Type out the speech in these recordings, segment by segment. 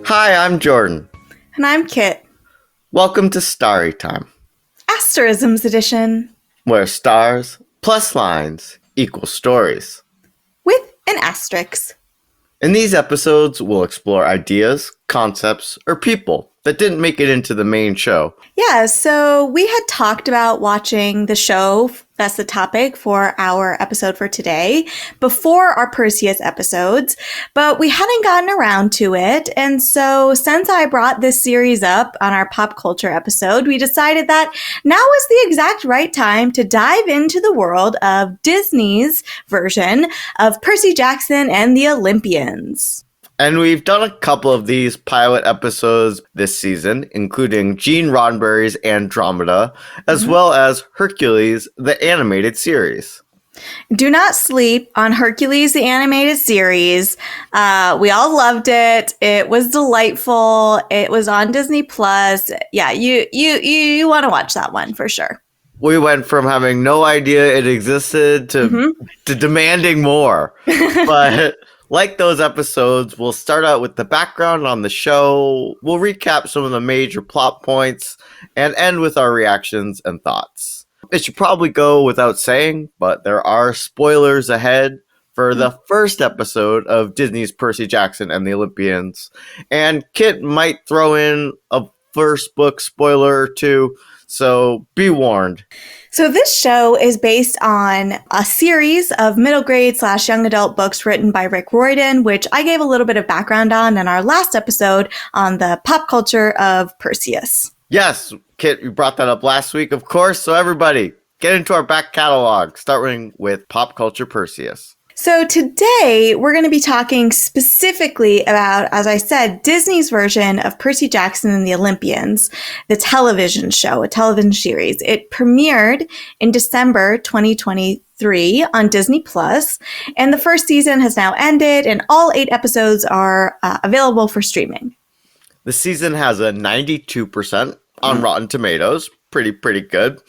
Hi, I'm Jordan. And I'm Kit. Welcome to Starry Time, Asterism's edition. where stars plus lines equal stories. With an asterisk. In these episodes, we'll explore ideas, concepts, or people that didn't make it into the main show. Yeah, so we had talked about watching the show, that's the topic for our episode for today, before our Perseus episodes, but we hadn't gotten around to it. And so since I brought this series up on our pop culture episode, we decided that now is the exact right time to dive into the world of Disney's version of Percy Jackson and the Olympians. And we've done a couple of these pilot episodes this season, including Gene Roddenberry's Andromeda, as well as Hercules, the animated series. Do not sleep on Hercules, the animated series. We all loved it. It was delightful. It was on Disney Plus. Yeah, you want to watch that one for sure. We went from having no idea it existed to demanding more. But like those episodes, we'll start out with the background on the show, we'll recap some of the major plot points, and end with our reactions and thoughts. It should probably go without saying, but there are spoilers ahead for the first episode of Disney's Percy Jackson and the Olympians, and Kit might throw in a first book spoiler or two, so be warned. So this show is based on a series of middle grade / young adult books written by Rick Riordan, which I gave a little bit of background on in our last episode on the pop culture of Perseus. Yes, Kit, you brought that up last week, of course. So everybody, get into our back catalog, starting with Pop Culture Perseus. So today we're going to be talking specifically about, as I said, Disney's version of Percy Jackson and the Olympians, the television show, a television series. It premiered in December 2023 on Disney Plus, and the first season has now ended, and all 8 episodes are available for streaming. The season has a 92% on Rotten Tomatoes. Pretty good.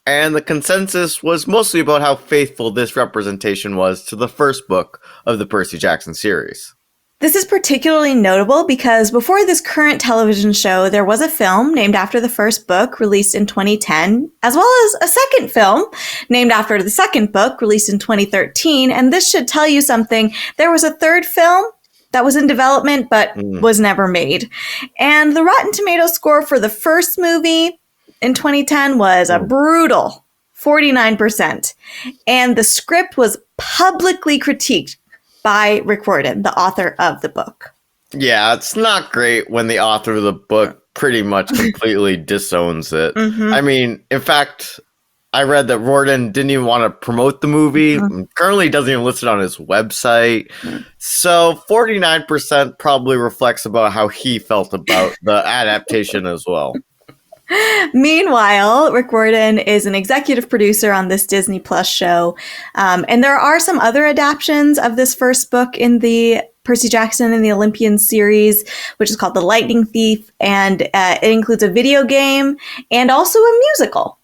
And the consensus was mostly about how faithful this representation was to the first book of the Percy Jackson series. This is particularly notable because before this current television show, there was a film named after the first book released in 2010, as well as a second film named after the second book released in 2013. And this should tell you something. There was a third film that was in development but was never made. And the Rotten Tomatoes score for the first movie in 2010 was a brutal 49%. And the script was publicly critiqued by Rick Riordan, the author of the book. Yeah, it's not great when the author of the book pretty much completely disowns it. I mean, in fact, I read that Riordan didn't even want to promote the movie. Currently doesn't even list it on his website. So 49% probably reflects about how he felt about the adaptation as well. Meanwhile, Rick Riordan is an executive producer on this Disney Plus show. And there are some other adaptions of this first book in the Percy Jackson and the Olympians series, which is called The Lightning Thief. And it includes a video game and also a musical.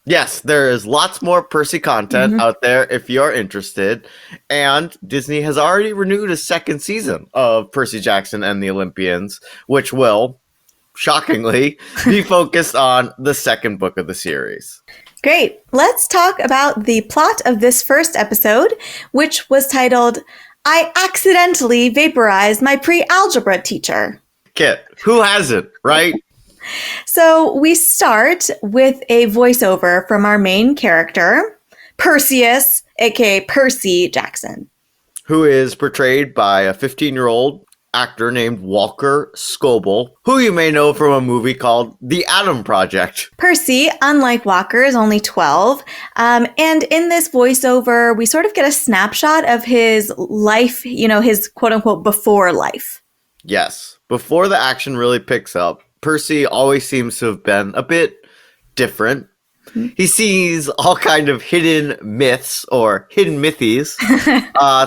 Yes, there is lots more Percy content out there if you're interested. And Disney has already renewed a second season of Percy Jackson and the Olympians, which will, shockingly, be focused on the second book of the series. Great. Let's talk about the plot of this first episode, which was titled, I Accidentally Vaporized My Pre-Algebra Teacher. Kit, who hasn't, right? So we start with a voiceover from our main character, Perseus, aka Percy Jackson, who is portrayed by a 15-year-old actor named Walker Scobell, who you may know from a movie called The Atom Project. Percy, unlike Walker, is only 12. And in this voiceover, we sort of get a snapshot of his life, his quote-unquote before life. Yes. Before the action really picks up, Percy always seems to have been a bit different. He sees all kind of hidden myths or hidden mythies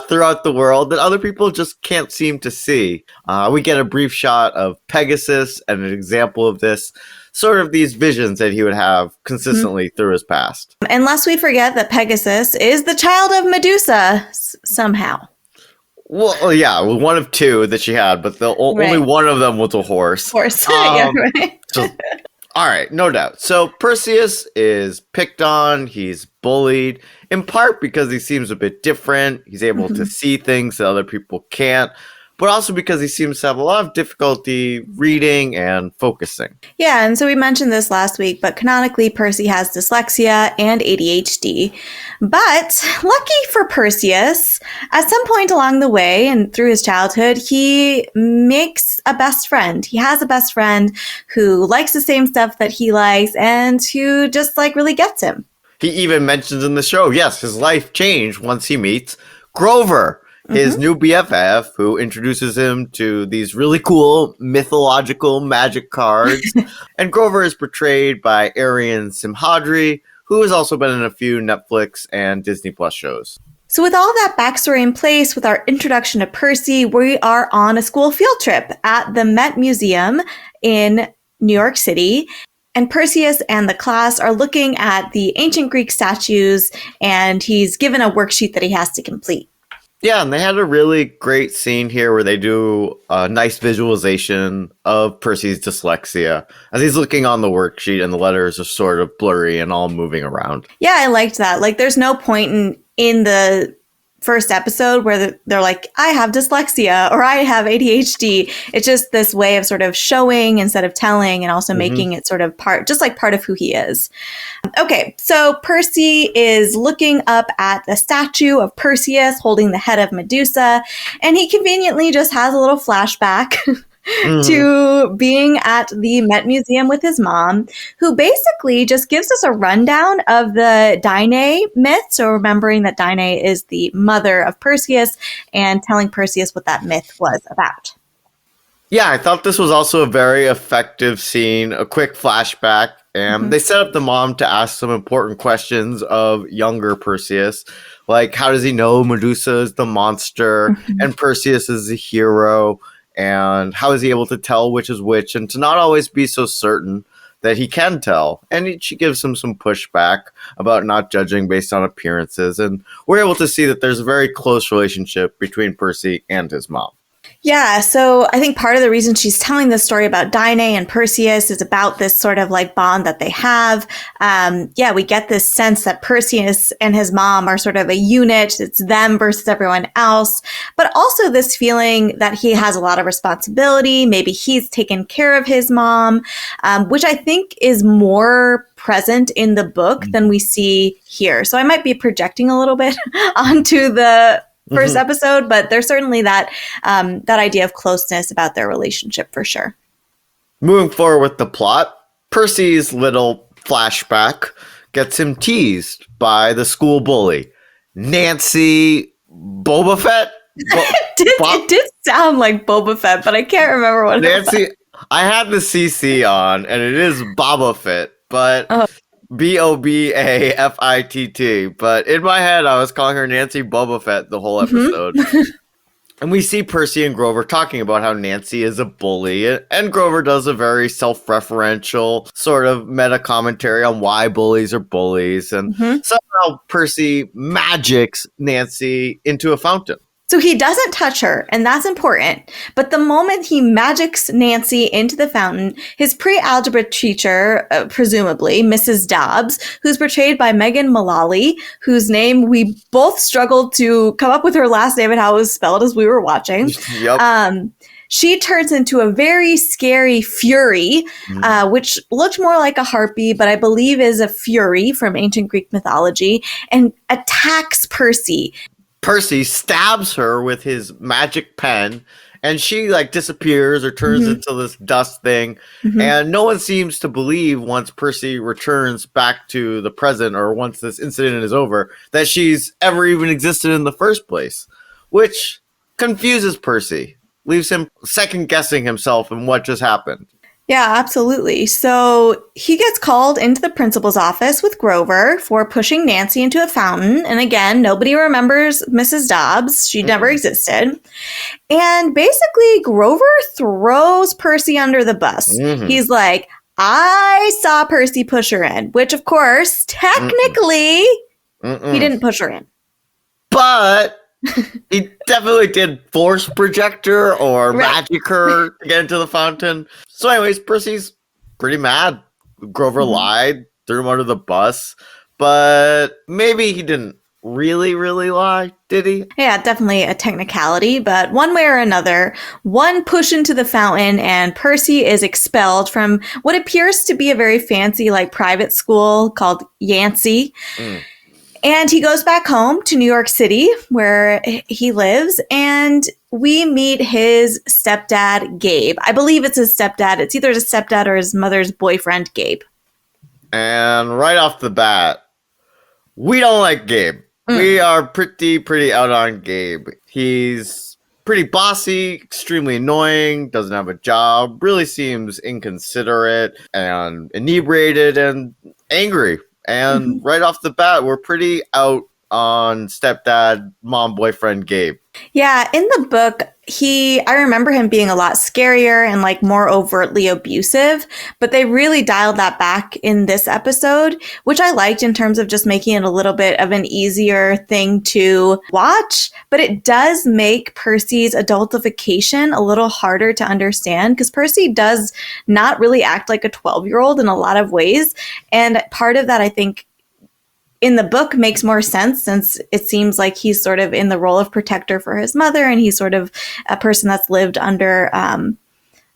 throughout the world that other people just can't seem to see. We get a brief shot of Pegasus and an example of this, sort of these visions that he would have consistently through his past. Unless we forget that Pegasus is the child of Medusa somehow. Well, yeah, one of two that she had, but only one of them was a horse. Horse. Yeah, right. So, all right, no doubt. So Perseus is picked on, he's bullied, in part because he seems a bit different. He's able to see things that other people can't, but also because he seems to have a lot of difficulty reading and focusing. Yeah, and so we mentioned this last week, but canonically, Percy has dyslexia and ADHD. But lucky for Perseus, at some point along the way and through his childhood, he makes a best friend. He has a best friend who likes the same stuff that he likes and who just like really gets him. He even mentions in the show, yes, his life changed once he meets Grover, his new BFF, who introduces him to these really cool mythological magic cards. And Grover is portrayed by Arian Simhadri, who has also been in a few Netflix and Disney Plus shows. So with all that backstory in place, with our introduction to Percy, we are on a school field trip at the Met Museum in New York City. And Perseus and the class are looking at the ancient Greek statues, and he's given a worksheet that he has to complete. Yeah, and they had a really great scene here where they do a nice visualization of Percy's dyslexia as he's looking on the worksheet and the letters are sort of blurry and all moving around. Yeah, I liked that. Like, there's no point in the first episode where they're like, I have dyslexia or I have ADHD. It's just this way of sort of showing instead of telling and also making it sort of part of who he is. Okay, so Percy is looking up at the statue of Perseus holding the head of Medusa, and he conveniently just has a little flashback to being at the Met Museum with his mom, who basically just gives us a rundown of the Danae myth. So remembering that Danae is the mother of Perseus and telling Perseus what that myth was about. Yeah, I thought this was also a very effective scene, a quick flashback. And they set up the mom to ask some important questions of younger Perseus, like how does he know Medusa is the monster and Perseus is the hero? And how is he able to tell which is which and to not always be so certain that he can tell? And she gives him some pushback about not judging based on appearances. And we're able to see that there's a very close relationship between Percy and his mom. Yeah, so I think part of the reason she's telling this story about Danae and Perseus is about this sort of like bond that they have. We get this sense that Perseus and his mom are sort of a unit. It's them versus everyone else. But also this feeling that he has a lot of responsibility. Maybe he's taken care of his mom, which I think is more present in the book than we see here. So I might be projecting a little bit onto the first episode, but there's certainly that idea of closeness about their relationship for sure. Moving forward with the plot, Percy's little flashback gets him teased by the school bully, Nancy Boba Fett. It did sound like Boba Fett, but I can't remember what Nancy. it was. I had the CC on, and it is Boba Fett, but Bobafitt. But in my head, I was calling her Nancy Boba Fett the whole episode. And we see Percy and Grover talking about how Nancy is a bully. And Grover does a very self-referential sort of meta commentary on why bullies are bullies. And somehow Percy magics Nancy into a fountain. So he doesn't touch her, and that's important. But the moment he magics Nancy into the fountain, his pre-algebra teacher, presumably Mrs. Dobbs, who's portrayed by Megan Mullally, whose name we both struggled to come up with her last name and how it was spelled as we were watching. Yep. She turns into a very scary fury, which looked more like a harpy, but I believe is a fury from ancient Greek mythology, and attacks Percy. Percy stabs her with his magic pen, and she like disappears or turns into this dust thing. And no one seems to believe once Percy returns back to the present, or once this incident is over, that she's ever even existed in the first place, which confuses Percy, leaves him second guessing himself and what just happened. Yeah, absolutely. So he gets called into the principal's office with Grover for pushing Nancy into a fountain. And again, nobody remembers Mrs. Dobbs. She never existed. And basically, Grover throws Percy under the bus. He's like, I saw Percy push her in, which, of course, technically, he didn't push her in. But He definitely did force projector or Right. magic her to get into the fountain. So anyways, Percy's pretty mad. Grover lied, threw him under the bus, but maybe he didn't really lie, did he? Yeah, definitely a technicality, but one way or another, one push into the fountain and Percy is expelled from what appears to be a very fancy, like, private school called Yancey. And he goes back home to New York City where he lives, and we meet his stepdad, Gabe. I believe it's his stepdad. It's either his stepdad or his mother's boyfriend, Gabe. And right off the bat, we don't like Gabe. We are pretty out on Gabe. He's pretty bossy, extremely annoying, doesn't have a job, really seems inconsiderate and inebriated and angry. And right off the bat, we're pretty out on stepdad, mom, boyfriend, Gabe. Yeah, in the book, I remember him being a lot scarier and, like, more overtly abusive, but they really dialed that back in this episode, which I liked in terms of just making it a little bit of an easier thing to watch. But it does make Percy's adultification a little harder to understand because Percy does not really act like a 12-year-old in a lot of ways. And part of that, I think, in the book makes more sense since it seems like he's sort of in the role of protector for his mother, and he's sort of a person that's lived under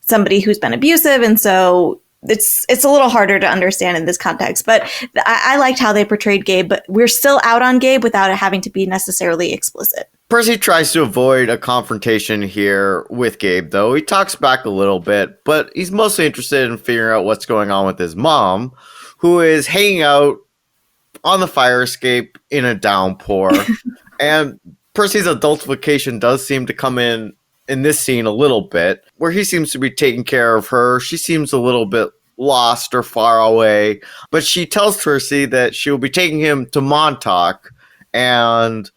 somebody who's been abusive. And so it's a little harder to understand in this context. But I liked how they portrayed Gabe, but we're still out on Gabe without it having to be necessarily explicit. Percy tries to avoid a confrontation here with Gabe, though. He talks back a little bit, but he's mostly interested in figuring out what's going on with his mom, who is hanging out on the fire escape in a downpour. And Percy's adultification does seem to come in this scene a little bit, where he seems to be taking care of her. She seems a little bit lost or far away, but she tells Percy that she will be taking him to Montauk, and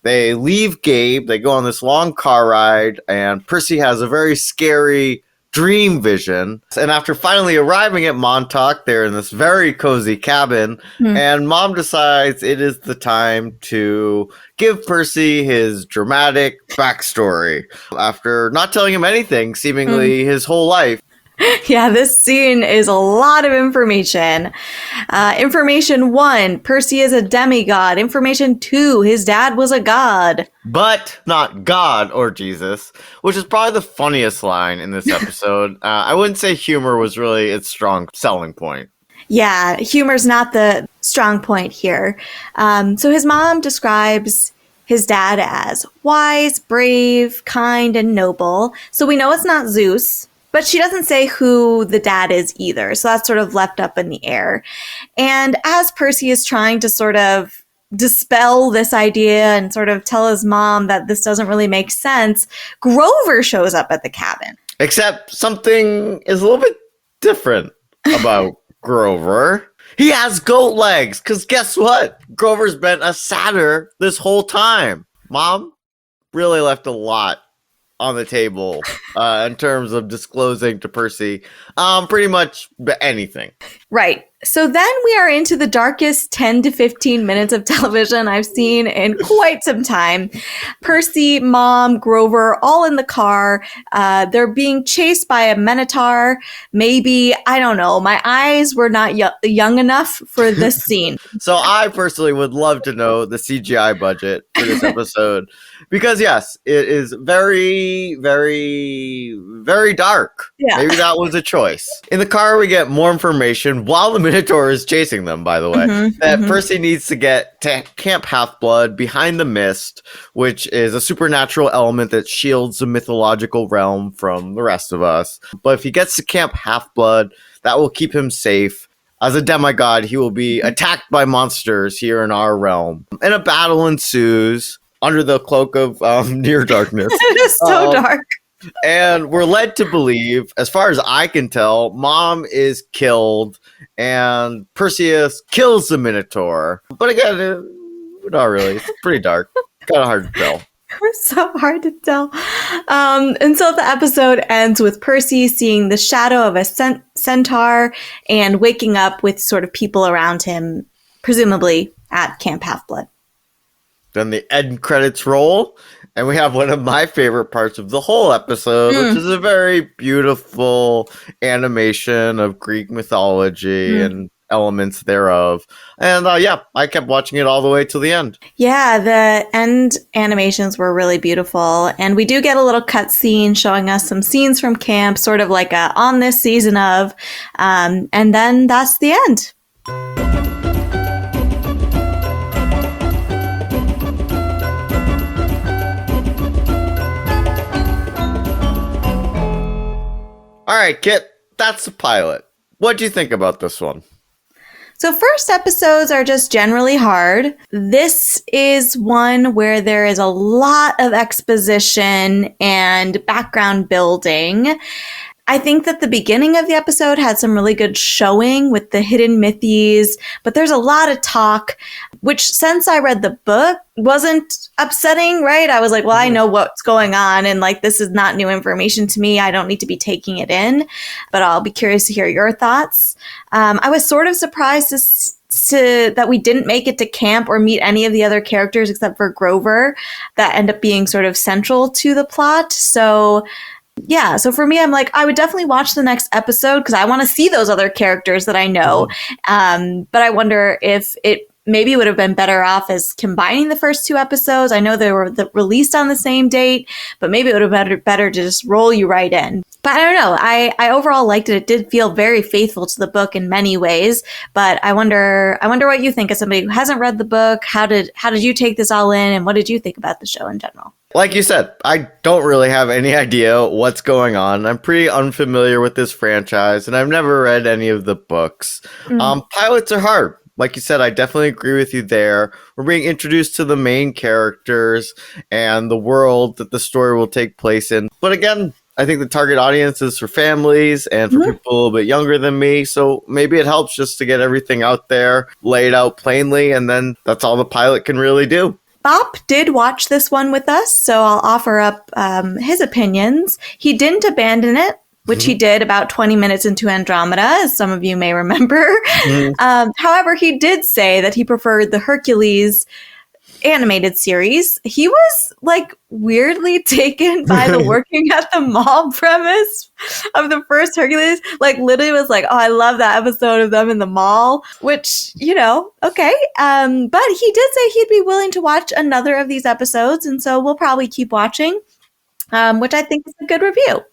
they leave Gabe. They go on this long car ride, and Percy has a very scary dream vision. And after finally arriving at Montauk, they're in this very cozy cabin, and Mom decides it is the time to give Percy his dramatic backstory after not telling him anything seemingly his whole life. Yeah, this scene is a lot of information. Information 1, Percy is a demigod. Information 2, his dad was a god. But not God or Jesus, which is probably the funniest line in this episode. I wouldn't say humor was really its strong selling point. Yeah, humor's not the strong point here. So his mom describes his dad as wise, brave, kind, and noble. So we know it's not Zeus. But she doesn't say who the dad is either. So that's sort of left up in the air. And as Percy is trying to sort of dispel this idea and sort of tell his mom that this doesn't really make sense, Grover shows up at the cabin. Except something is a little bit different about Grover. He has goat legs, because guess what? Grover's been a satyr this whole time. Mom really left a lot on the table in terms of disclosing to Percy pretty much anything. Right. So then we are into the darkest 10 to 15 minutes of television I've seen in quite some time. Percy, Mom, Grover, all in the car. They're being chased by a minotaur. Maybe, I don't know. My eyes were not young enough for this scene. So I personally would love to know the CGI budget for this episode. Because yes, it is very, very, very dark. Yeah. Maybe that was a choice. In the car, we get more information while the Minotaur is chasing them, by the way, that Percy needs to get to Camp Half-Blood behind the mist, which is a supernatural element that shields the mythological realm from the rest of us. But if he gets to Camp Half-Blood, that will keep him safe. As a demigod, he will be attacked by monsters here in our realm. And a battle ensues under the cloak of near darkness. It is so dark. And we're led to believe, as far as I can tell, Mom is killed and Perseus kills the Minotaur. But again, not really. It's pretty dark. Kind of hard to tell. It's so hard to tell. And so the episode ends with Percy seeing the shadow of a centaur and waking up with sort of people around him, presumably at Camp Half-Blood. Then the end credits roll, and we have one of my favorite parts of the whole episode, which is a very beautiful animation of Greek mythology and elements thereof. And yeah, I kept watching it all the way till the end. Yeah, the end animations were really beautiful. And we do get a little cutscene showing us some scenes from camp, sort of like a on this season of. And then that's the end. All right, Kit, that's the pilot. What do you think about this one? So first episodes are just generally hard. This is one where there is a lot of exposition and background building. I think that the beginning of the episode had some really good showing with the hidden mythes, but there's a lot of talk, which since I read the book wasn't upsetting, right? I was like, well, I know what's going on and like, this is not new information to me. I don't need to be taking it in, but I'll be curious to hear your thoughts. I was sort of surprised that we didn't make it to camp or meet any of the other characters except for Grover that end up being sort of central to the plot. So yeah, so for me, I'm like, I would definitely watch the next episode because I want to see those other characters that I know. But I wonder if it maybe would have been better off as combining the first two episodes. I know they were released on the same date, but maybe it would have been better to just roll you right in. But I don't know. I overall liked it. It did feel very faithful to the book in many ways. But I wonder what you think as somebody who hasn't read the book. How did you take this all in, and what did you think about the show in general? Like you said, I don't really have any idea what's going on. I'm pretty unfamiliar with this franchise, and I've never read any of the books. Pilots are hard. Like you said, I definitely agree with you there. We're being introduced to the main characters and the world that the story will take place in. But again, I think the target audience is for families and for people a little bit younger than me. So maybe it helps just to get everything out there, laid out plainly, and then that's all the pilot can really do. Bob did watch this one with us, so I'll offer up his opinions. He didn't abandon it, which he did about 20 minutes into Andromeda, as some of you may remember. However, he did say that he preferred the Hercules animated series. He was like weirdly taken by the working at the mall premise of the first Hercules. Like literally was like, oh, I love that episode of them in the mall, which, okay. But he did say he'd be willing to watch another of these episodes. And so we'll probably keep watching, which I think is a good review.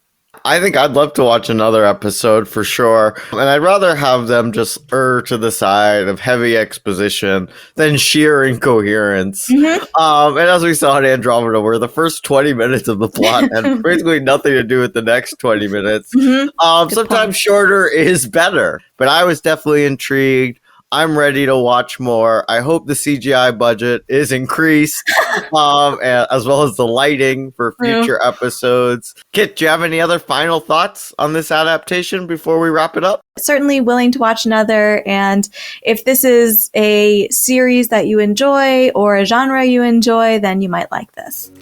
I think I'd love to watch another episode for sure. And I'd rather have them just err to the side of heavy exposition than sheer incoherence. And as we saw in Andromeda, where the first 20 minutes of the plot had basically nothing to do with the next 20 minutes. Sometimes shorter is better. But I was definitely intrigued. I'm ready to watch more. I hope the CGI budget is increased, as well as the lighting for future episodes. Kit, do you have any other final thoughts on this adaptation before we wrap it up? Certainly willing to watch another. And if this is a series that you enjoy or a genre you enjoy, then you might like this.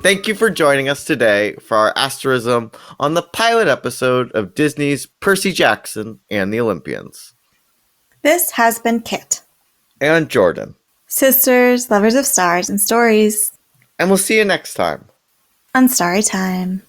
Thank you for joining us today for our Asterism on the pilot episode of Disney's Percy Jackson and the Olympians. This has been Kit. And Jordan. Sisters, lovers of stars and stories. And we'll see you next time. On Story Time.